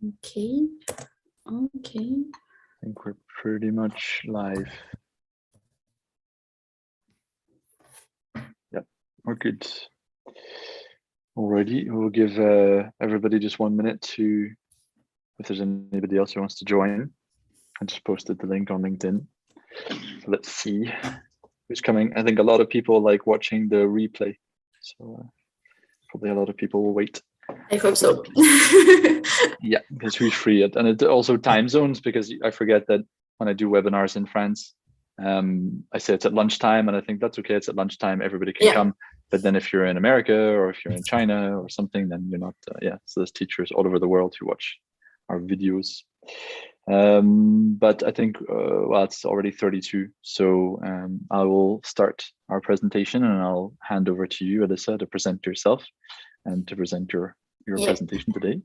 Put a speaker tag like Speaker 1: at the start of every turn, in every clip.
Speaker 1: Okay. Okay.
Speaker 2: I think we're pretty much live. Yep, we're good. Alrighty, we'll give everybody just 1 minute to, if there's anybody else who wants to join. I just posted the link on LinkedIn. Let's see who's coming. I think a lot of people like watching the replay, so probably a lot of people will wait.
Speaker 1: I hope so.
Speaker 2: Yeah, because who's free it, and it also time zones, because I forget that when I do webinars in France, I say it's at lunchtime, and I think that's okay. It's at lunchtime, everybody can come. But then if you're in America or if you're in China or something, then you're not. Yeah, so there's teachers all over the world who watch our videos. But I think well, it's already 32, so I will start our presentation, and I'll hand over to you, Alyssa, to present yourself and to present your presentation today.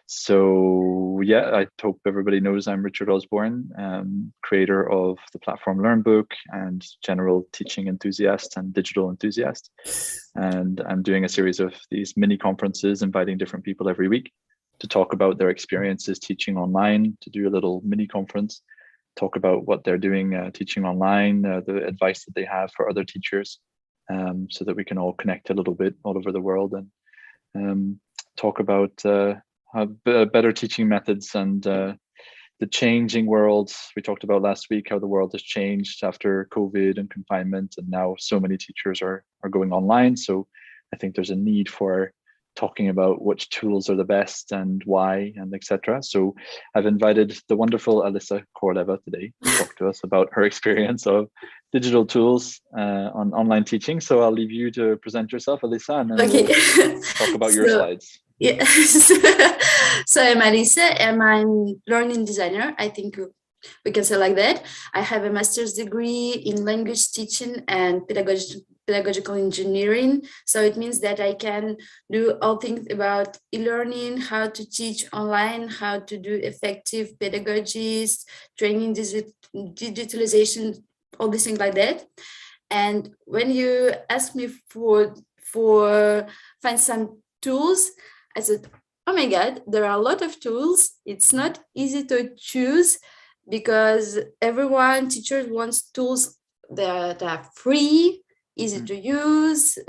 Speaker 2: So yeah, I hope everybody knows I'm Richard Osborne, creator of the platform LearnBook and general teaching enthusiast and digital enthusiast. And I'm doing a series of these mini conferences, inviting different people every week to talk about their experiences teaching online, to do a little mini conference, talk about what they're doing teaching online, the advice that they have for other teachers, so that we can all connect a little bit all over the world, and talk about better teaching methods and the changing world. We talked about last week how the world has changed after COVID and confinement, and now so many teachers are going online. So I think there's a need for talking about which tools are the best and why, and etc. So I've invited the wonderful Alyssa Korleva today to talk to us about her experience of digital tools on online teaching. So I'll leave you to present yourself, Alyssa, and then we'll talk about your slides.
Speaker 1: Yeah. So I'm Alyssa, and I'm learning designer. I think we can say like that. I have a master's degree in language teaching and pedagogical engineering. So it means that I can do all things about e-learning, how to teach online, how to do effective pedagogies, training, digitalization, all these things like that. And when you ask me for find some tools, I said, oh my God, there are a lot of tools. It's not easy to choose because teachers wants tools that are free, easy to use,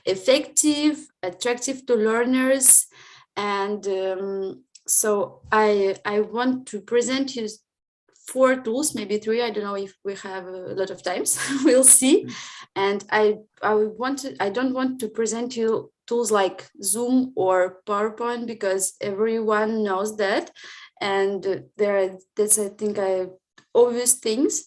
Speaker 1: effective, attractive to learners. And so I want to present you 4 tools, maybe 3. I don't know if we have a lot of times. We'll see. And I don't want to present you tools like Zoom or PowerPoint, because everyone knows that, and that's I think obvious things.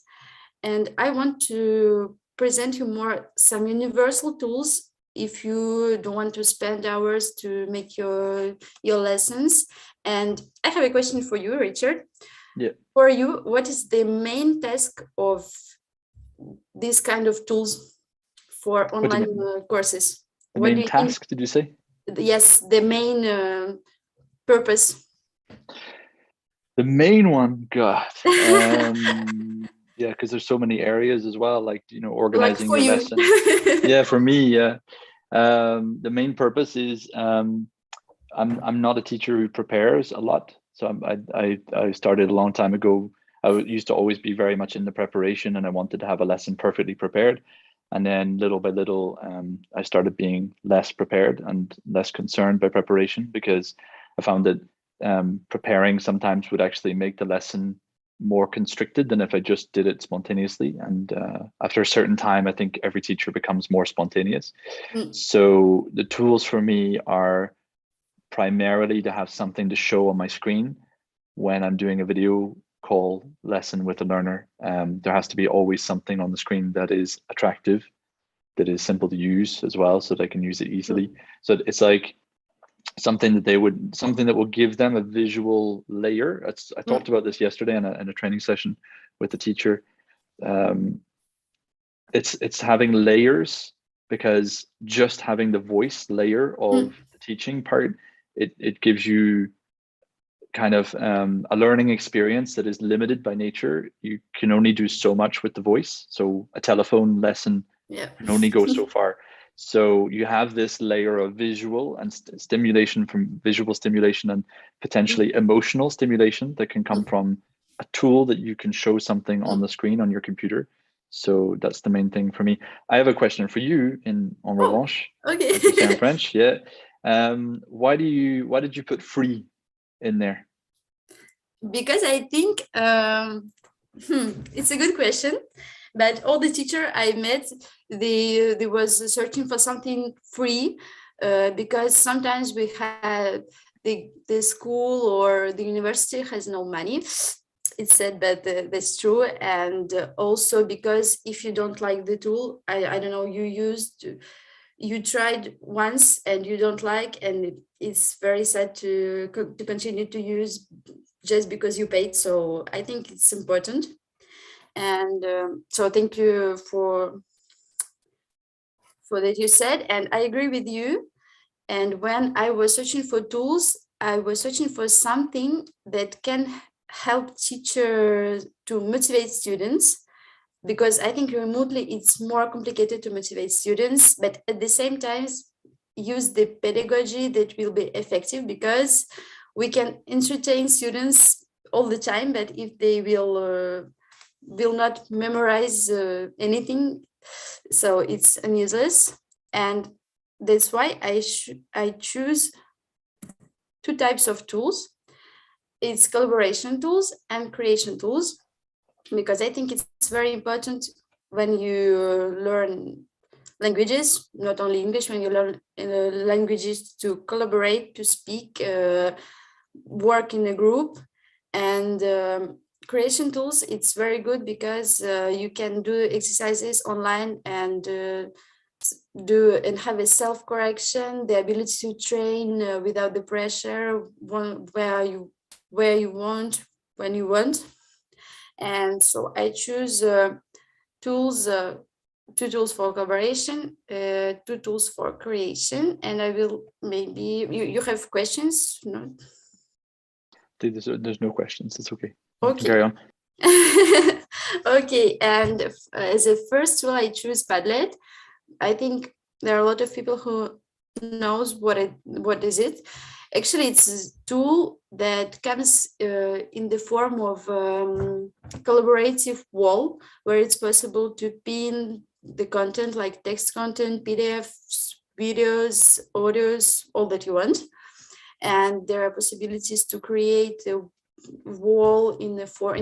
Speaker 1: And I want to present you more some universal tools if you don't want to spend hours to make your lessons. And I have a question for you, Richard.
Speaker 2: Yeah.
Speaker 1: For you, what is the main task of this kind of tools for online courses?
Speaker 2: The main task, did you say?
Speaker 1: Yes, the main purpose.
Speaker 2: The main one, God. Yeah, because there's so many areas as well, like, organizing
Speaker 1: like
Speaker 2: your lesson. Yeah, for me, yeah. The main purpose is I'm not a teacher who prepares a lot. So I started a long time ago. I used to always be very much in the preparation, and I wanted to have a lesson perfectly prepared. And then little by little, I started being less prepared and less concerned by preparation, because I found that preparing sometimes would actually make the lesson more constricted than if I just did it spontaneously. And after a certain time, I think every teacher becomes more spontaneous. So the tools for me are primarily to have something to show on my screen when I'm doing a video call lesson with a learner. There has to be always something on the screen that is attractive, that is simple to use as well, so they can use it easily. So it's like something that will give them a visual layer. I talked about this yesterday in a training session with the teacher. It's having layers, because just having the voice layer of the teaching part, it gives you kind of a learning experience that is limited by nature. You can only do so much with the voice. So a telephone lesson can only go so far. So you have this layer of visual and stimulation, from visual stimulation and potentially emotional stimulation that can come from a tool that you can show something on the screen on your computer. So that's the main thing for me. I have a question for you en revanche,
Speaker 1: okay.
Speaker 2: as we say in French. Yeah. Why did you put free in there?
Speaker 1: Because I think it's a good question, but all the teacher I met, they was searching for something free, because sometimes we have the school or the university has no money. It's said, but that's true. And also because if you don't like the tool, I don't know, you tried once and you don't like, and it's very sad to continue to use just because you paid. So I think it's important. And so thank you for that you said, and I agree with you. And when I was searching for tools, I was searching for something that can help teachers to motivate students, because I think remotely it's more complicated to motivate students, but at the same time use the pedagogy that will be effective, because we can entertain students all the time, but if they will not memorize anything, so it's useless. And that's why I choose two types of tools. It's collaboration tools and creation tools, because I think it's very important when you learn languages, not only English, when you learn languages, to collaborate, to speak, work in a group. And creation tools, it's very good because you can do exercises online and do and have a self-correction, the ability to train without the pressure, where you want, when you want. And so I choose tools, two tools for collaboration, two tools for creation. And I will, maybe you have questions? No?
Speaker 2: There's no questions. It's okay.
Speaker 1: Okay.
Speaker 2: Carry on.
Speaker 1: Okay, and as a first tool, I choose Padlet. I think there are a lot of people who knows what is it. Actually, it's a tool that comes in the form of collaborative wall, where it's possible to pin the content, like text content, PDFs, videos, audios, all that you want. And there are possibilities to create a wall in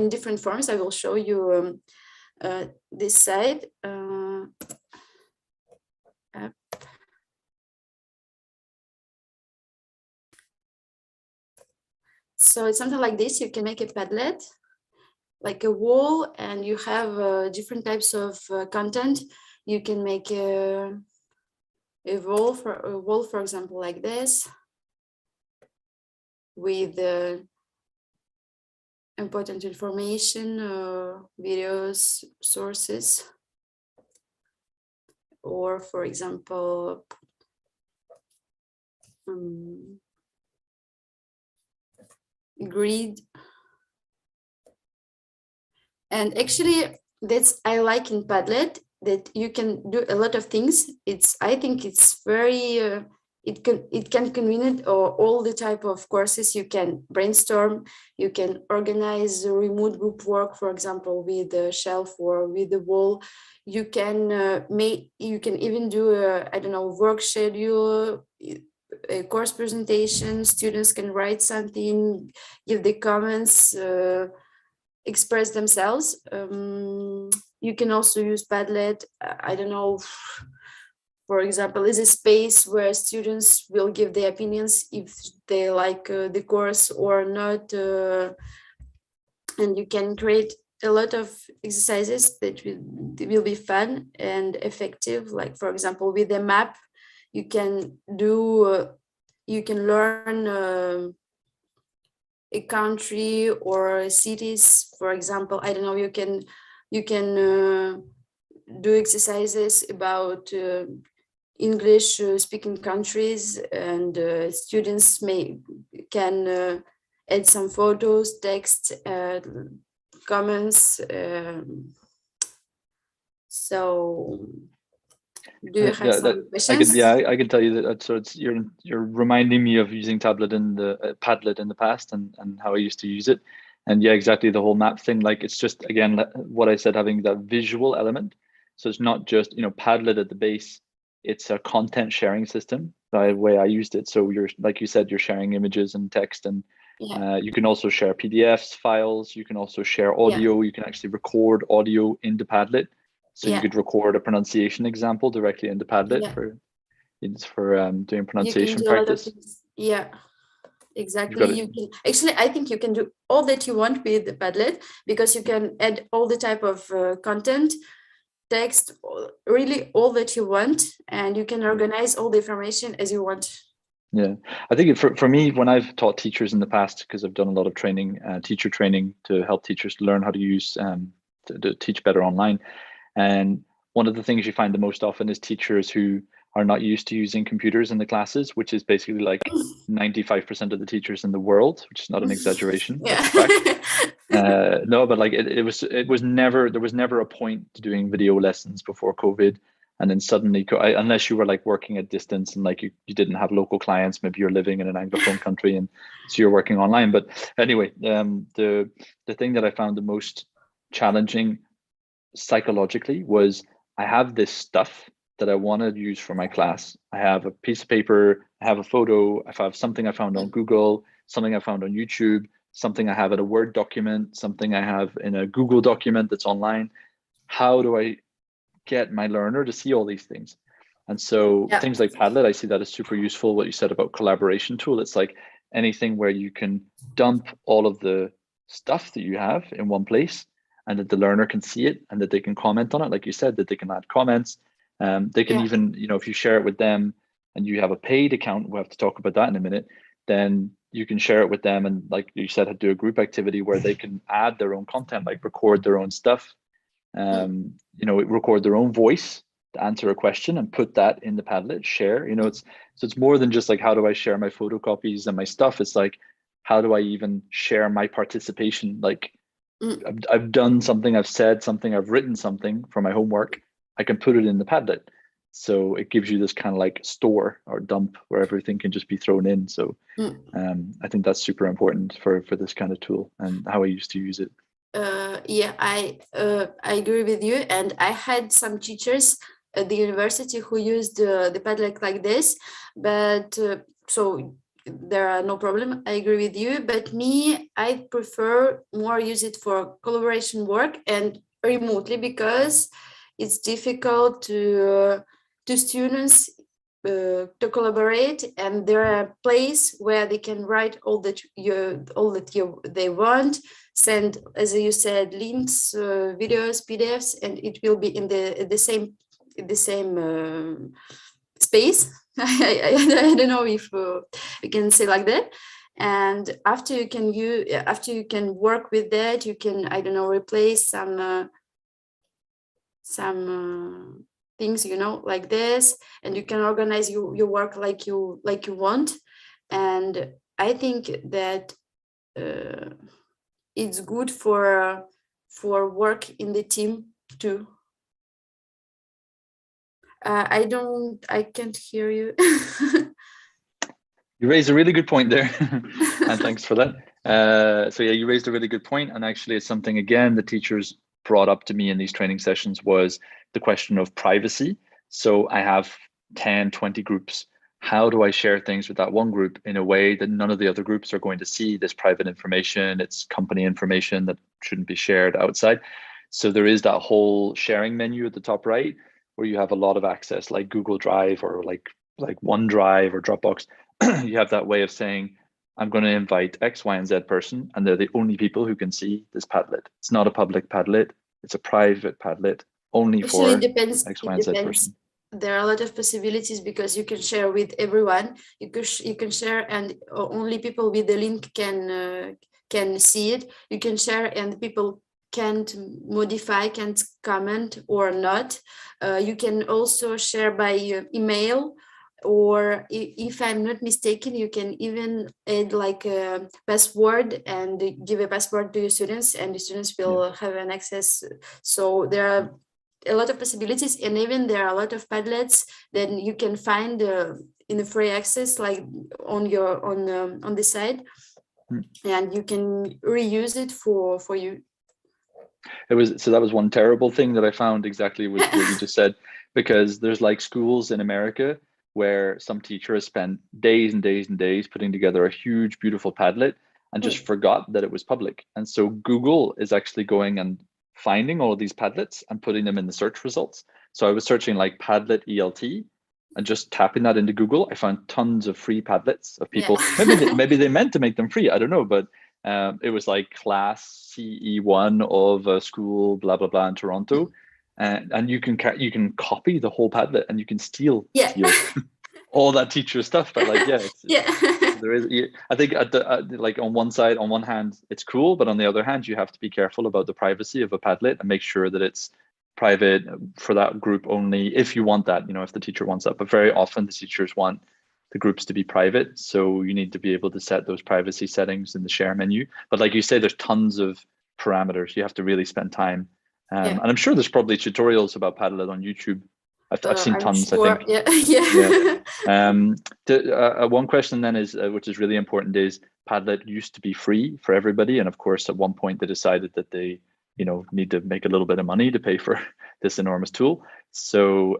Speaker 1: different forms. I will show you this side. So it's something like this. You can make a Padlet, like a wall, and you have different types of content. You can make a wall, for example, like this, with important information, videos, sources, or for example, grid. And actually, that's I like in Padlet, that you can do a lot of things. I think it's very it can convenient or all the type of courses. You can brainstorm, you can organize remote group work, for example, with the shelf or with the wall. You can you can even do I don't know, work schedule, a course presentation. Students can write something, give the comments, express themselves. You can also use Padlet, I don't know, for example, is a space where students will give their opinions if they like the course or not. And you can create a lot of exercises that will be fun and effective. Like, for example, with a map, you can do, you can learn a country or cities. For example, I don't know, you can do exercises about English speaking countries, and students can add some photos, text, comments. So Do you have
Speaker 2: Yeah,
Speaker 1: some
Speaker 2: I could.
Speaker 1: questions?
Speaker 2: Yeah, I can tell you that. So you're reminding me of using tablet in the Padlet in the past, and how I used to use it. And yeah, exactly the whole map thing. Like it's just again what I said, having that visual element. So it's not just Padlet at the base. It's a content sharing system. The way I used it. So you're like you said, you're sharing images and text, and
Speaker 1: Yeah,
Speaker 2: you can also share PDFs, files. You can also share
Speaker 1: yeah,
Speaker 2: audio. You can actually record audio into Padlet. So you
Speaker 1: yeah,
Speaker 2: could record a pronunciation example directly into Padlet
Speaker 1: yeah.
Speaker 2: for doing
Speaker 1: You can
Speaker 2: pronunciation
Speaker 1: do a lot of
Speaker 2: practice.
Speaker 1: things. Yeah,
Speaker 2: You've
Speaker 1: exactly.
Speaker 2: got it.
Speaker 1: You can actually, I think you can do all that you want with the Padlet because you can add all the type of content, text, really all that you want, and you can organize all the information as you want.
Speaker 2: Yeah, I think for me, when I've taught teachers in the past, because I've done a lot of training, teacher training to help teachers learn how to use to teach better online. And one of the things you find the most often is teachers who are not used to using computers in the classes, which is basically like 95% of the teachers in the world, which is not an exaggeration.
Speaker 1: Yeah.
Speaker 2: That's a fact. No, but like it was never, there was never a point to doing video lessons before COVID. And then suddenly, unless you were like working at distance and like you didn't have local clients, maybe you're living in an Anglophone country and so you're working online. But anyway, the thing that I found the most challenging psychologically was I have this stuff that I want to use for my class. I have a piece of paper, I have a photo, I have something I found on Google, something I found on YouTube, something I have in a Word document, something I have in a Google document that's online. How do I get my learner to see all these things? And so
Speaker 1: Yeah.
Speaker 2: things like Padlet, I see that as super useful. What you said about collaboration tool, it's like anything where you can dump all of the stuff that you have in one place and that the learner can see it and that they can comment on it. Like you said, that they can add comments. They can
Speaker 1: Yeah.
Speaker 2: even, if you share it with them and you have a paid account, we'll have to talk about that in a minute, then you can share it with them. And like you said, do a group activity where they can add their own content, like record their own stuff, record their own voice to answer a question and put that in the Padlet, share. It's more than just like how do I share my photocopies and my stuff. It's like how do I even share my participation? Like
Speaker 1: Mm.
Speaker 2: I've done something, I've said something, I've written something for my homework. I can put it in the Padlet. So it gives you this kind of like store or dump where everything can just be thrown in. So I think that's super important for this kind of tool and how I used to use it.
Speaker 1: Yeah, I agree with you. And I had some teachers at the university who used the Padlet like this, but so there are no problem. I agree with you. But me, I prefer more use it for collaboration work and remotely because it's difficult to students to collaborate, and there are place where they can write all that they want, send, as you said, links, videos, PDFs, and it will be in the same space. I don't know if we can say like that. And after you can work with that, you can, I don't know, replace some things, like this, and you can organize your work like you want. And I think that it's good for work in the team too. I can't hear you.
Speaker 2: You raised a really good point there, and thanks for that. So yeah, you raised a really good point, and actually, it's something again the teachers brought up to me in these training sessions was the question of privacy. So I have 10, 20 groups. How do I share things with that one group in a way that none of the other groups are going to see this private information? It's company information that shouldn't be shared outside. So there is that whole sharing menu at the top right, where you have a lot of access, like Google Drive or like OneDrive or Dropbox. You have that way of saying, I'm going to invite X, Y, and Z person, and they're the only people who can see this Padlet. It's not a public Padlet. It's a private Padlet only
Speaker 1: Actually,
Speaker 2: for X, Y,
Speaker 1: it
Speaker 2: and Z
Speaker 1: depends.
Speaker 2: person.
Speaker 1: There are a lot of possibilities because you can share with everyone. You can share, and only people with the link can see it. You can share, and people can't modify, can't comment or not. You can also share by email, or if I'm not mistaken, you can even add like a password and give a password to your students, and the students will have an access. So there are a lot of possibilities, and even there are a lot of Padlets that you can find in the free access, like on your on the side, and you can reuse it for you.
Speaker 2: It was, so that was one terrible thing that I found, exactly what you just said, because there's like schools in America where some teacher has spent days and days and days putting together a huge, beautiful Padlet and just forgot that it was public. And so Google is actually going and finding all of these Padlets and putting them in the search results. So I was searching like Padlet ELT and just tapping that into Google. I found tons of free Padlets of people.
Speaker 1: Yeah.
Speaker 2: Maybe they meant to make them free. I don't know, but it was like class CE1 of a school, blah blah blah, in Toronto, and you can copy the whole Padlet and you can steal all that teacher stuff. But like, yeah, there is. I think at the like on one hand, it's cool, but on the other hand, you have to be careful about the privacy of a Padlet and make sure that it's private for that group only if you want that. If the teacher wants that, but very often the teachers want the groups to be private, so you need to be able to set those privacy settings in the share menu. But like you say, there's tons of parameters. You have to really spend time, and I'm sure there's probably tutorials about Padlet on YouTube. I've seen tons.
Speaker 1: Sure.
Speaker 2: I think. One question then is, which is really important, is Padlet used to be free for everybody, and of course at one point they decided that they need to make a little bit of money to pay for this enormous tool. So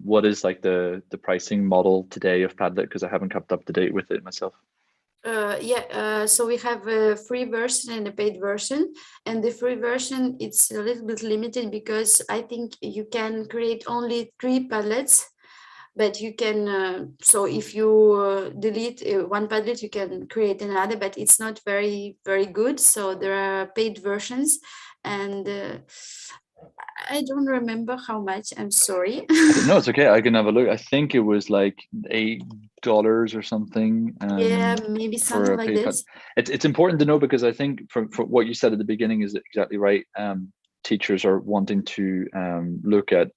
Speaker 2: what is like the pricing model today of Padlet? Because I haven't kept up to date with it myself.
Speaker 1: So we have a free version and a paid version, and the free version, it's a little bit limited because I think you can create only 3 Padlets, but you can so if you delete one Padlet, you can create another, but it's not very good. So there are paid versions, and I don't remember how much. I'm sorry.
Speaker 2: No, it's okay. I can have a look. I think it was like $8 or something.
Speaker 1: Maybe something like this.
Speaker 2: It's important to know, because I think for what you said at the beginning is exactly right. Teachers are wanting to look at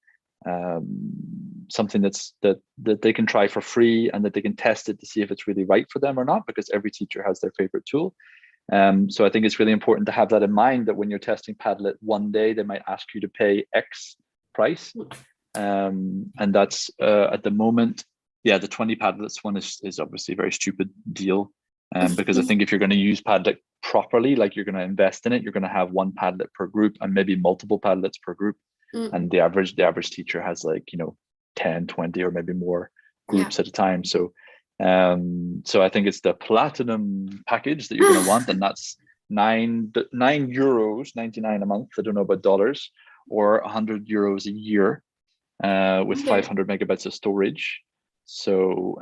Speaker 2: something that they can try for free and that they can test it to see if it's really right for them or not, because every teacher has their favorite tool. So I think it's really important to have that in mind, that when you're testing Padlet, one day they might ask you to pay X price. And that's at the moment, the 20 Padlets one is obviously a very stupid deal. Because I think if you're going to use Padlet properly, like you're going to invest in it, you're going to have one Padlet per group and maybe multiple Padlets per group. And the average teacher has 10, 20, or maybe more groups at a time. So I think it's the platinum package that you're going to want, and that's €9.99 a month. I don't know about dollars, or €100 a year with 500 megabytes of storage. So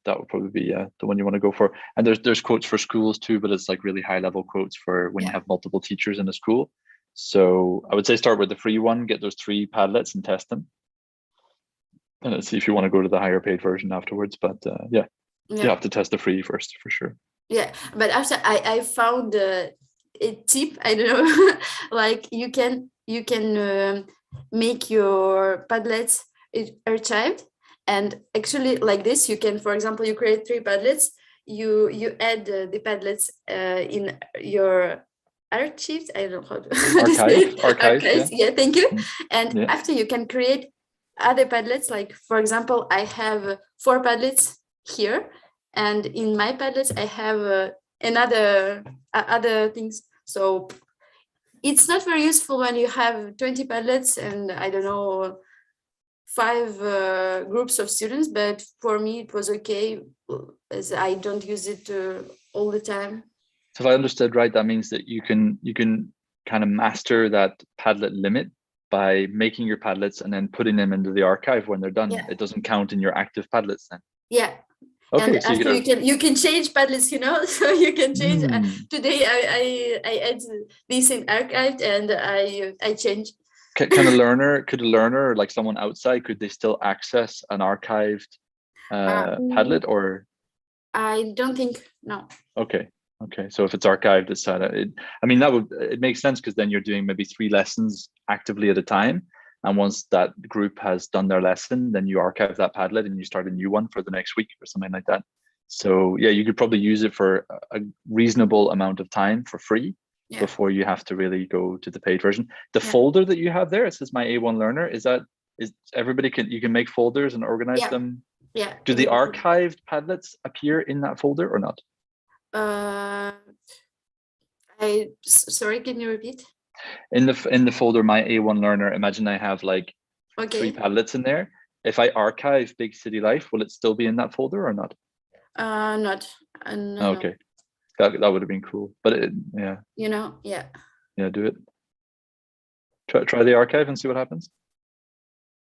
Speaker 2: that would probably be the one you want to go for. And there's quotes for schools too, but it's like really high level quotes for when you have multiple teachers in a school. So I would say start with the free one, get those 3 Padlets and test them. And let's see if you want to go to the higher paid version afterwards. But you have to test the free first, for sure.
Speaker 1: Yeah, but after I found a tip. I don't know, like you can make your Padlets archived, and actually like this, you can, for example, you create 3 Padlets, you add the Padlets in your archives. I don't know how to archives. Yeah, thank you. And after, you can create other Padlets. Like, for example, I have 4 Padlets here, and in my Padlets I have another other things. So it's not very useful when you have 20 Padlets and I don't know 5 groups of students, but for me it was okay, as I don't use it all the time.
Speaker 2: So if I understood right, that means that you can kind of master that Padlet limit by making your Padlets and then putting them into the archive when they're done. It doesn't count in your active Padlets then.
Speaker 1: Yeah.
Speaker 2: Okay,
Speaker 1: and
Speaker 2: so
Speaker 1: after you can change Padlets, so you can change. Today I add this in archived and I change.
Speaker 2: Could a learner, like someone outside, could they still access an archived Padlet, or?
Speaker 1: I don't think, no.
Speaker 2: Okay. So if it's archived, it's it makes sense, because then you're doing maybe 3 lessons actively at a time. And once that group has done their lesson, then you archive that Padlet and you start a new one for the next week or something like that. So yeah, you could probably use it for a reasonable amount of time for free. before you have to really go to the paid version. The
Speaker 1: Yeah.
Speaker 2: folder that you have there, it says my A1 learner, is everybody you can make folders and organize
Speaker 1: Yeah.
Speaker 2: them?
Speaker 1: Yeah.
Speaker 2: Do the archived Padlets appear in that folder or not?
Speaker 1: Sorry, can you repeat?
Speaker 2: In the folder my A1 learner, imagine I have like 3
Speaker 1: Okay.
Speaker 2: Padlets in there. If I archive Big City Life, will it still be in that folder or not?
Speaker 1: Not. No,
Speaker 2: okay. That would have been cool, but yeah.
Speaker 1: You know, yeah.
Speaker 2: Yeah, do it. Try the archive and see what happens.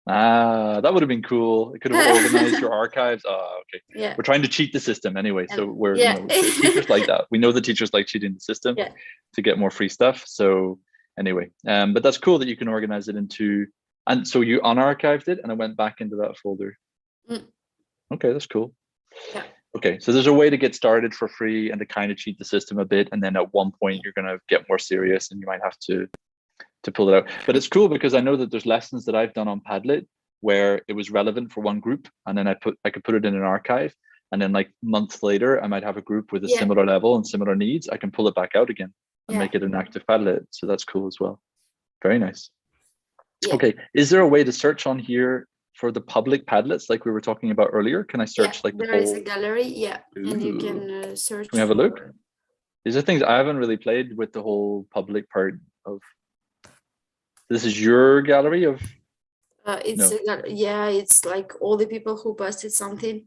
Speaker 2: That would have been cool. It could have organized your archives. Okay.
Speaker 1: Yeah.
Speaker 2: We're trying to cheat the system anyway. So we're
Speaker 1: yeah.
Speaker 2: teachers like that. We know the teachers like cheating the system to get more free stuff. So anyway, but that's cool that you can organize it into, and so you unarchived it and it went back into that folder. Okay, that's cool.
Speaker 1: Yeah.
Speaker 2: Okay, so there's a way to get started for free and to kind of cheat the system a bit, and then at one point you're going to get more serious and you might have to pull it out. But it's cool because I know that there's lessons that I've done on Padlet where it was relevant for one group, and then I could put it in an archive, and then like months later I might have a group with a similar level and similar needs. I can pull it back out again and make it an active Padlet. So that's cool as well. Very nice. Okay, is there a way to search on here for the public Padlets like we were talking about earlier? Can I search like the whole?
Speaker 1: There is a gallery, and you can search.
Speaker 2: Can we have a look? These are things I haven't really played with, the whole public part of. This is your gallery of.
Speaker 1: It's like all the people who posted something,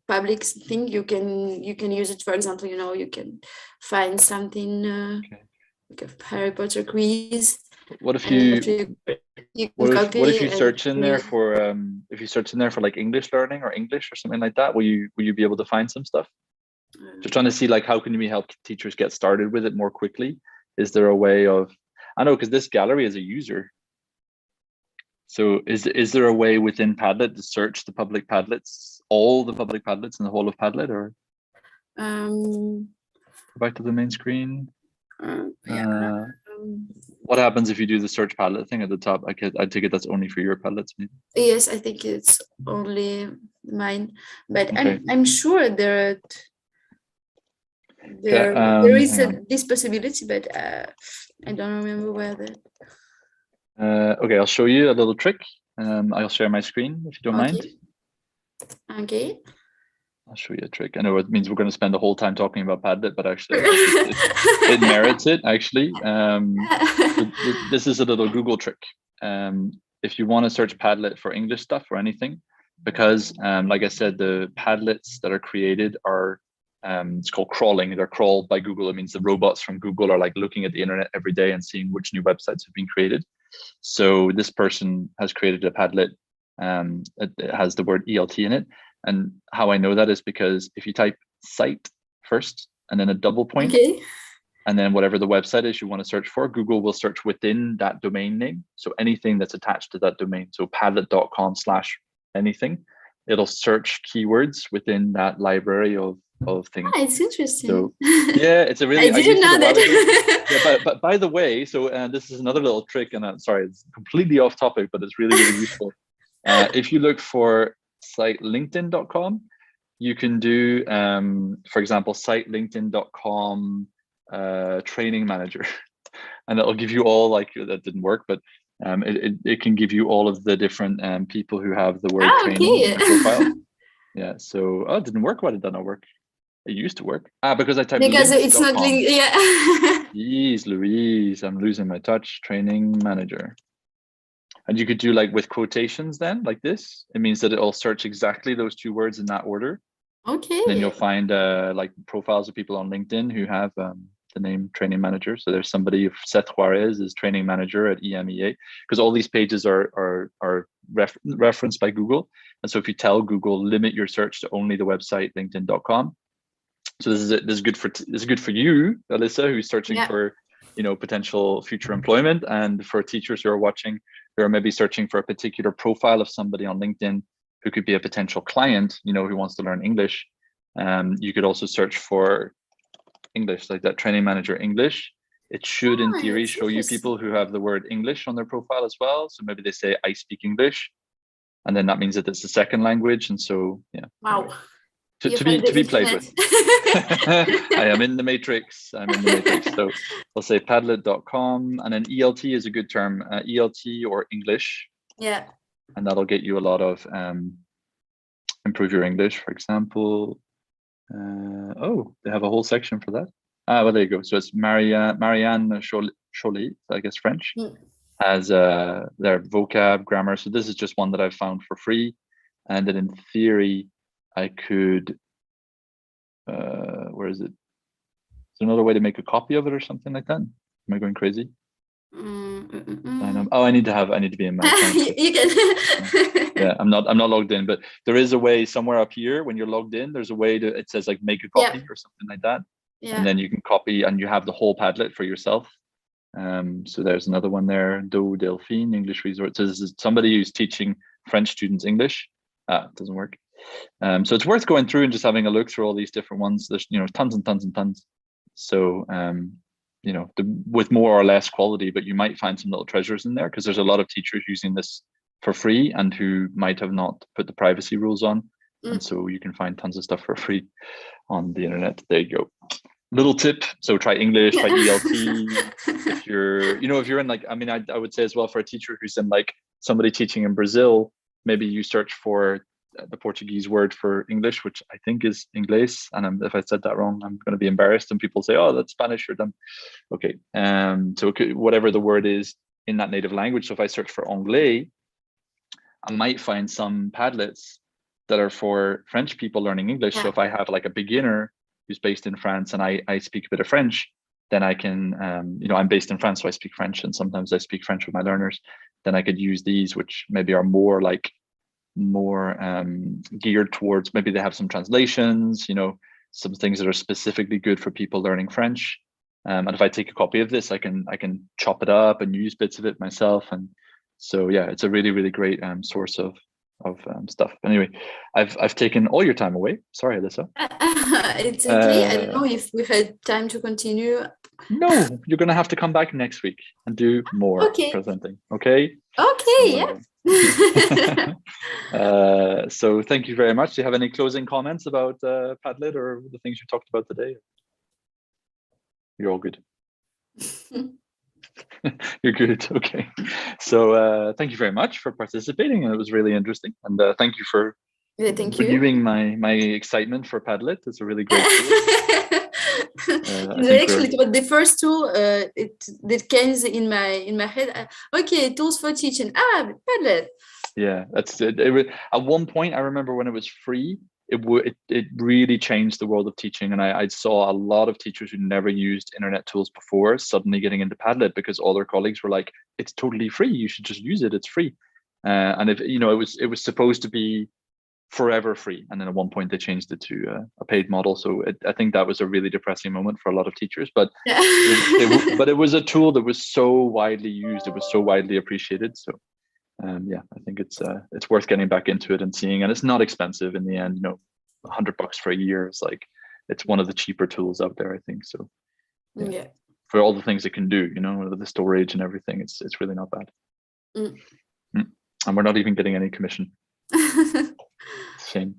Speaker 1: public thing. You can use it. For example, you can find something like a Harry Potter quiz.
Speaker 2: What if you search in there for like English learning or English or something like that? Will you be able to find some stuff? Just trying to see like how can we help teachers get started with it more quickly? Is there a way of? I know, because this gallery is a user. So is there a way within Padlet to search the public Padlets, all the public Padlets in the whole of Padlet, or go back to the main screen? What happens if you do the search Padlet thing at the top? I take it that's only for your Padlets, maybe?
Speaker 1: Yes, I think it's only mine, but I'm sure there is this possibility, but I don't remember where that.
Speaker 2: Okay, I'll show you a little trick. I'll share my screen if you don't mind.
Speaker 1: Okay.
Speaker 2: I'll show you a trick. I know it means we're going to spend the whole time talking about Padlet, but actually it merits it, actually. This is a little Google trick. If you want to search Padlet for English stuff or anything, because like I said, the Padlets that are created are, it's called crawling. They're crawled by Google. It means the robots from Google are like looking at the internet every day and seeing which new websites have been created. So this person has created a Padlet. It has the word ELT in it. And how I know that is because if you type site first and then a double point, and then whatever the website is you want to search for, Google will search within that domain name. So anything that's attached to that domain, so padlet.com/anything, it'll search keywords within that library of things.
Speaker 1: It's interesting.
Speaker 2: So yeah, it's a really.
Speaker 1: I didn't know that.
Speaker 2: but by the way, so this is another little trick, and I'm sorry, it's completely off topic, but it's really useful. If you look for site linkedin.com, you can do, for example, site linkedin.com training manager, and it'll give you all, like, that didn't work, but it can give you all of the different people who have the word training in their profile. Yeah, so it didn't work. Why did that not work? It used to work. Because I typed
Speaker 1: because it's not linked. Yeah.
Speaker 2: Jeez Louise, I'm losing my touch. Training manager. And you could do like with quotations then, like this. It means that it'll search exactly those two words in that order.
Speaker 1: Okay.
Speaker 2: Then you'll find like profiles of people on LinkedIn who have the name training manager. So there's somebody, Seth Juarez is training manager at EMEA, because all these pages are referenced by Google. And so if you tell Google, limit your search to only the website linkedin.com. So this is good for you, Alyssa, who's searching for potential future employment, and for teachers who are watching, who are maybe searching for a particular profile of somebody on LinkedIn who could be a potential client, who wants to learn English. You could also search for English, like that training manager English. It should, in theory, show you people who have the word English on their profile as well. So maybe they say, I speak English, and then that means that it's a second language. And so, yeah.
Speaker 1: Wow. You
Speaker 2: to
Speaker 1: find the
Speaker 2: be played with.
Speaker 1: internet.
Speaker 2: I am in the matrix. I'm in the matrix. So I'll say Padlet.com, and then ELT is a good term. ELT or English,
Speaker 1: Yeah.
Speaker 2: and that'll get you a lot of improve your English, for example. Oh, they have a whole section for that. Well, there you go. So it's Marianne Cholet, I guess French, has their vocab, grammar. So this is just one that I've found for free, and then in theory, I could. Where is it? Is there another way to make a copy of it or something like that? Am I going crazy? Oh, I need to be in my account.
Speaker 1: You can.
Speaker 2: Yeah, I'm not logged in, but there is a way somewhere up here when you're logged in. There's a way to, it says like make a copy or something like that, and then you can copy and you have the whole Padlet for yourself. So there's another one there. Do Delphine English Resource. So this is somebody who's teaching French students English. It doesn't work. So it's worth going through and just having a look through all these different ones. There's tons and tons and tons. So with more or less quality, but you might find some little treasures in there because there's a lot of teachers using this for free and who might have not put the privacy rules on. And so you can find tons of stuff for free on the internet. There you go. Little tip. So try English, try ELT. If you're in I would say as well for a teacher who's in like somebody teaching in Brazil, maybe you search for the Portuguese word for English, which I think is inglés. And if I said that wrong, I'm going to be embarrassed. And people say, "Oh, that's Spanish," or them. Okay. So whatever the word is in that native language. So if I search for anglais, I might find some Padlets that are for French people learning English. So if I have like a beginner who's based in France and I speak a bit of French, then I can, I'm based in France, so I speak French, and sometimes I speak French with my learners. Then I could use these, which maybe are more geared towards, maybe they have some translations, some things that are specifically good for people learning French. And if I take a copy of this, I can chop it up and use bits of it myself. And so, yeah, it's a really, really great source of stuff. Anyway, I've taken all your time away. Sorry, Alyssa.
Speaker 1: It's okay. I don't know if we had time to continue.
Speaker 2: No, you're going to have to come back next week and do more presenting. Okay.
Speaker 1: Okay.
Speaker 2: So thank you very much. Do you have any closing comments about Padlet or the things you talked about today? You're all good. You're good. Okay. So thank you very much for participating. It was really interesting. And thank you for renewing my excitement for Padlet. It's a really great tool.
Speaker 1: Actually, it was the first tool that came in my head. Okay, tools for teaching. Padlet.
Speaker 2: Yeah, that's it. At one point, I remember when it was free, it really changed the world of teaching, and I saw a lot of teachers who never used internet tools before suddenly getting into Padlet because all their colleagues were like, "It's totally free. You should just use it. It's free." And if it was supposed to be forever free, and then at one point they changed it to a paid model. So I think that was a really depressing moment for a lot of teachers, but but it was a tool that was so widely used, it was so widely appreciated. So I think it's worth getting back into it and seeing, and it's not expensive in the end. $100 for a year is like, it's one of the cheaper tools out there, I think. So yeah. For all the things it can do, the storage and everything, it's really not bad. And we're not even getting any commission. Shame.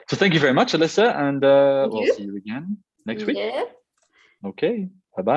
Speaker 2: So thank you very much, Alyssa, and we'll see you again next week.
Speaker 1: Yeah.
Speaker 2: Okay. Bye-bye.